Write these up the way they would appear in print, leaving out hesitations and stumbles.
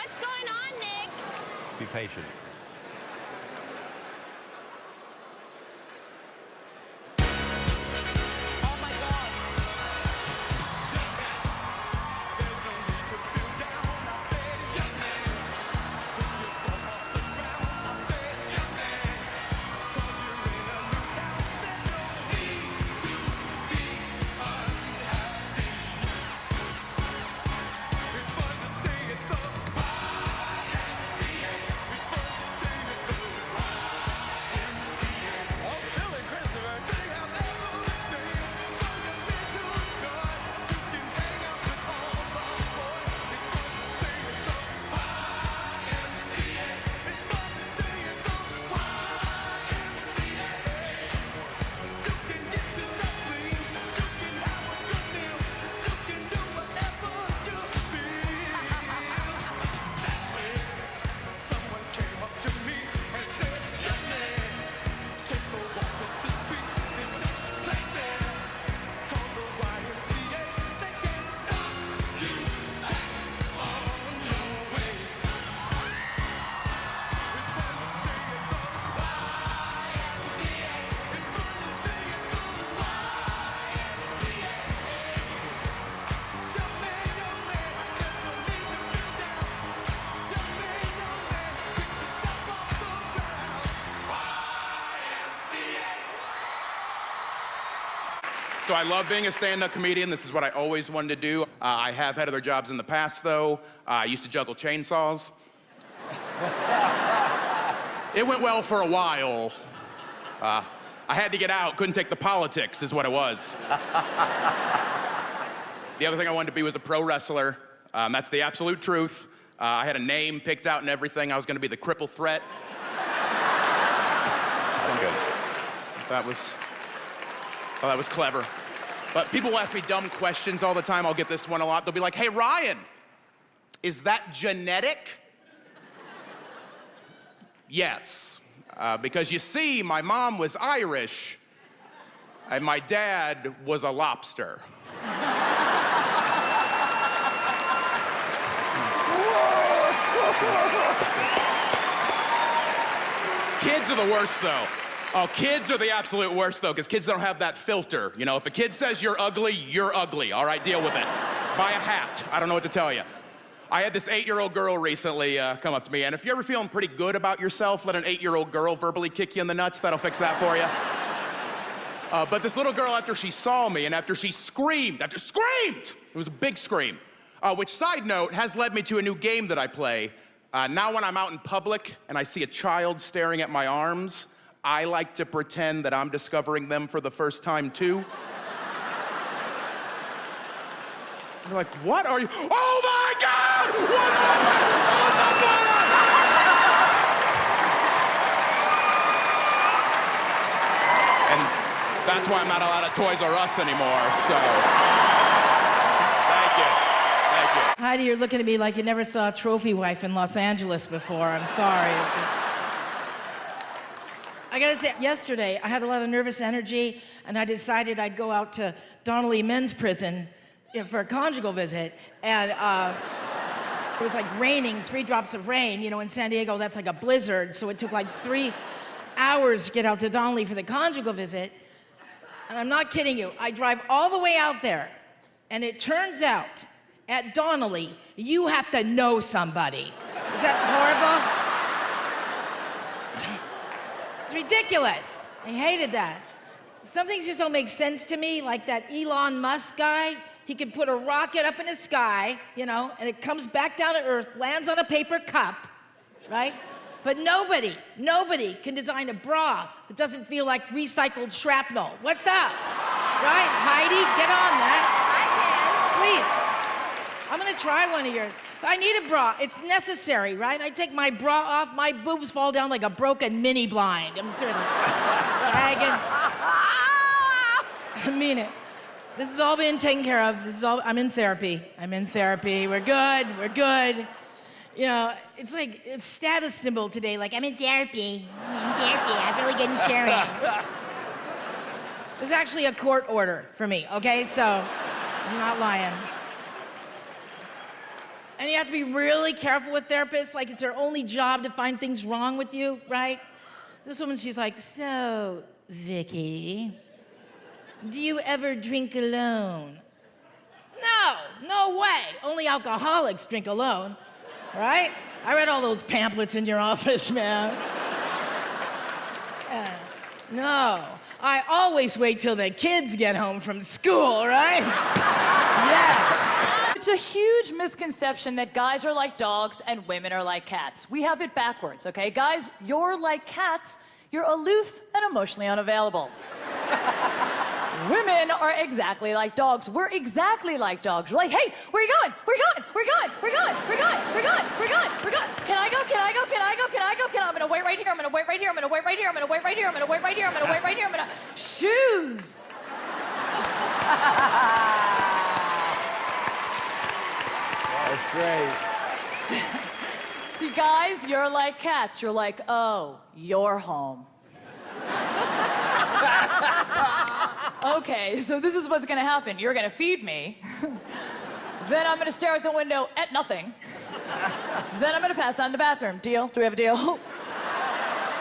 What's going on, Nick? Be patient. Oh my God. So I love being a stand-up comedian. This is what I always wanted to do. I have had other jobs in the past, though. I used to juggle chainsaws. It went well for a while. I had to get out, couldn't take the politics, is what it was. The other thing I wanted to be was a pro wrestler. That's the absolute truth. I had a name picked out and everything. I was gonna be the Cripple Threat. Good. That was clever. But people will ask me dumb questions all the time. I'll get this one a lot. They'll be like, hey, Ryan, is that genetic? Yes. Because you see, my mom was Irish, and my dad was a lobster. Kids are the worst, though. Oh, kids are the absolute worst, though, because kids don't have that filter. You know, if a kid says you're ugly, all right? Deal with it. Buy a hat. I don't know what to tell you. I had this 8-year-old girl recently come up to me, and if you're ever feeling pretty good about yourself, let an 8-year-old girl verbally kick you in the nuts. That'll fix that for you. But this little girl, after she saw me, and after she screamed, it was a big scream, which, side note, has led me to a new game that I play. Now when I'm out in public and I see a child staring at my arms, I like to pretend that I'm discovering them for the first time, too. They're like, what are you? Oh my God! What happened? And that's why I'm not allowed at Toys R Us anymore, so. Thank you. Heidi, you're looking at me like you never saw a trophy wife in Los Angeles before. I'm sorry. I gotta say, yesterday, I had a lot of nervous energy, and I decided I'd go out to Donnelly Men's Prison for a conjugal visit, and it was like raining, 3 drops of rain. You know, in San Diego, that's like a blizzard, so it took like 3 hours to get out to Donnelly for the conjugal visit. And I'm not kidding you, I drive all the way out there, and it turns out, at Donnelly, you have to know somebody. Is that horrible? It's ridiculous. I hated that. Some things just don't make sense to me, like that Elon Musk guy. He could put a rocket up in the sky, you know, and it comes back down to Earth, lands on a paper cup, right? But nobody can design a bra that doesn't feel like recycled shrapnel. What's up? Right? Heidi, get on that. Please. I'm gonna try one of yours. I need a bra. It's necessary, right? I take my bra off, my boobs fall down like a broken mini blind. I'm certainly dragging. I mean it. This has all been taken care of. I'm in therapy. We're good. You know, it's like a status symbol today, like, I'm in therapy. I have really good insurance. It was actually a court order for me, okay? So, I'm not lying. And you have to be really careful with therapists, like it's their only job to find things wrong with you, right? This woman, she's like, so, Vicky, do you ever drink alone? No way. Only alcoholics drink alone, right? I read all those pamphlets in your office, man. No, I always wait till the kids get home from school, right? Yeah. It's a huge misconception that guys are like dogs and women are like cats. We have it backwards, okay? Guys, you're like cats. You're aloof and emotionally unavailable. Women are exactly like dogs. We're exactly like dogs. We're like, hey, where are you going? Where are you going? Where are you going? Where are you going? Where are you going? Where are you going? Where are you going? Where are you going? Can I go? Can I go? Can I go? Can I go? I'm gonna wait right here. I'm gonna wait right here. I'm gonna wait right here. I'm gonna wait right here. I'm gonna wait right here. I'm gonna wait right here. I'm gonna shoes. That's great. See, guys, you're like cats. You're like, oh, you're home. Okay, so this is what's gonna happen. You're gonna feed me. Then I'm gonna stare out the window at nothing. Then I'm gonna pass on the bathroom. Deal? Do we have a deal?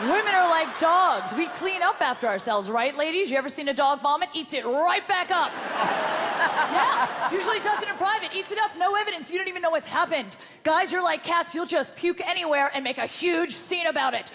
Women are like dogs. We clean up after ourselves, right, ladies? You ever seen a dog vomit? Eats it right back up. Yeah, usually does it in private. Eats it up, no evidence. You don't even know what's happened. Guys, you're like cats. You'll just puke anywhere and make a huge scene about it.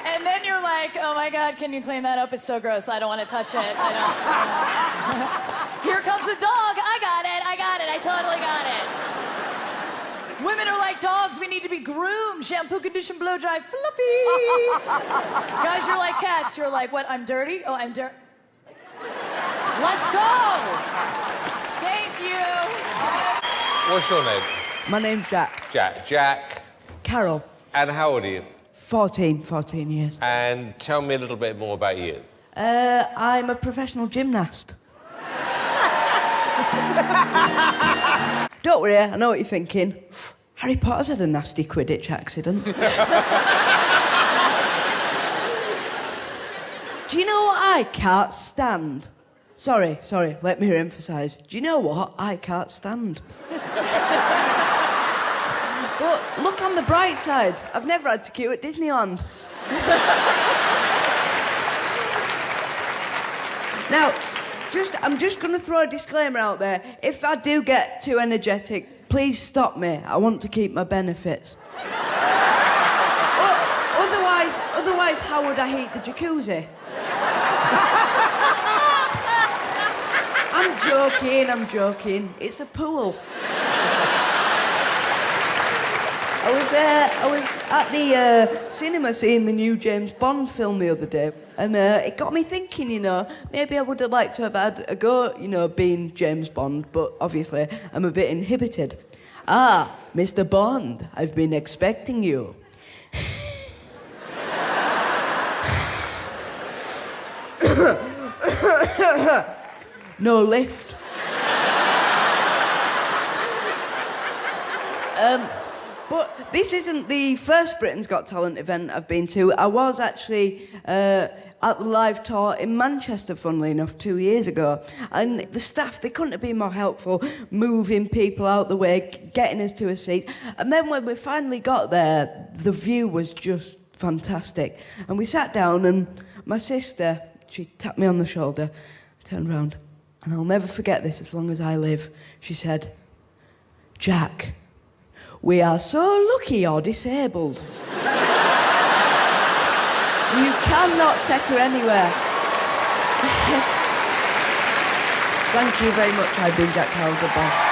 And then you're like, oh my God, can you clean that up? It's so gross. I don't want to touch it. I don't. Here comes a dog. I got it. I totally got it. Women are like dogs. We need to be groomed. Shampoo, condition, blow dry, fluffy. Guys, you're like cats. You're like, what? I'm dirty? Oh, I'm dirty. Let's go. Thank you. What's your name? My name's Jack. Jack. Carol. And how old are you? 14 years. And tell me a little bit more about you. I'm a professional gymnast. Don't worry, I know what you're thinking. Harry Potter's had a nasty Quidditch accident. Do you know what I can't stand? Sorry, let me emphasise. Do you know what I can't stand? But look on the bright side. I've never had to queue at Disneyland. Now, I'm just going to throw a disclaimer out there. If I do get too energetic, please stop me. I want to keep my benefits. Otherwise, how would I heat the jacuzzi? I'm joking. It's a pool. I was at the cinema seeing the new James Bond film the other day, and it got me thinking, you know, maybe I would have liked to have had a go, you know, being James Bond, but obviously I'm a bit inhibited. Ah, Mr. Bond, I've been expecting you. No lift. But this isn't the first Britain's Got Talent event I've been to. I was actually at the live tour in Manchester, funnily enough, 2 years ago. And the staff, they couldn't have been more helpful, moving people out the way, getting us to a seat. And then when we finally got there, the view was just fantastic. And we sat down, and my sister, she tapped me on the shoulder, turned round, and I'll never forget this as long as I live. She said, "Jack, we are so lucky you're disabled. You cannot take her anywhere." Thank you very much. I've been Jack Carroll. Goodbye.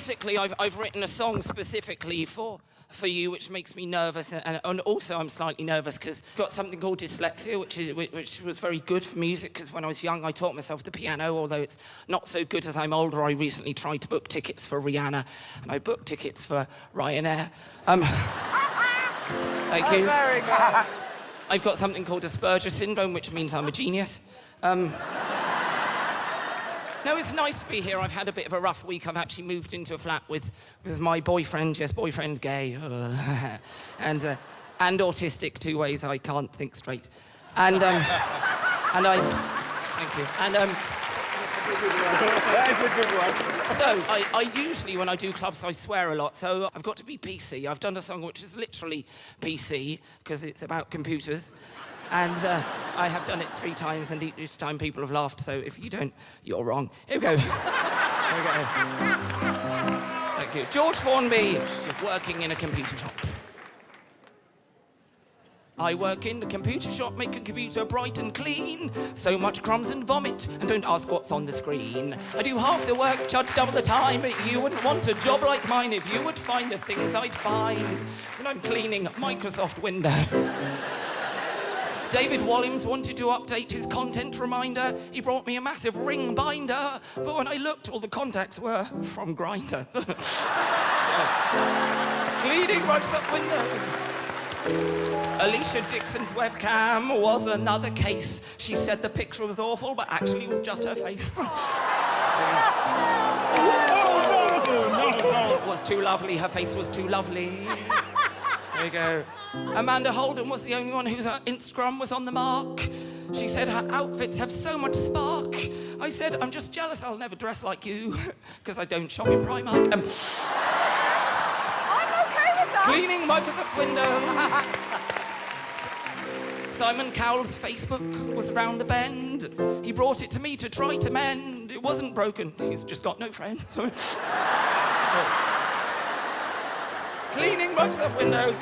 basically, I've written a song specifically for you, which makes me nervous, and also I'm slightly nervous because I've got something called dyslexia, which was very good for music, because when I was young, I taught myself the piano, although it's not so good as I'm older. I recently tried to book tickets for Rihanna, and I booked tickets for Ryanair. Thank you. Very good. I've got something called Asperger's syndrome, which means I'm a genius. No, it's nice to be here. I've had a bit of a rough week. I've actually moved into a flat with my boyfriend, yes, boyfriend gay, and autistic, 2 ways I can't think straight. And I, thank you. And That's a good one. so I usually, when I do clubs, I swear a lot. So I've got to be PC. I've done a song which is literally PC because it's about computers. And I have done it 3 times, and each time people have laughed, so if you don't, you're wrong. Here we go. Here we go. Thank you. George Formby, working in a computer shop. I work in a computer shop, make a computer bright and clean. So much crumbs and vomit, and don't ask what's on the screen. I do half the work, charge double the time, but you wouldn't want a job like mine if you would find the things I'd find when I'm cleaning Microsoft Windows. David Walliams wanted to update his content reminder. He brought me a massive ring binder, but when I looked, all the contacts were from Grindr. Cleaning Microsoft Windows. Alicia Dixon's webcam was another case. She said the picture was awful, but actually it was just her face. It was too lovely, her face was too lovely. There you go. Amanda Holden was the only one whose Instagram was on the mark. She said her outfits have so much spark. I said, I'm just jealous I'll never dress like you, because I don't shop in Primark. I'm okay with that. Cleaning Microsoft Windows. Simon Cowell's Facebook was round the bend. He brought it to me to try to mend. It wasn't broken, he's just got no friends. Cleaning Microsoft Windows.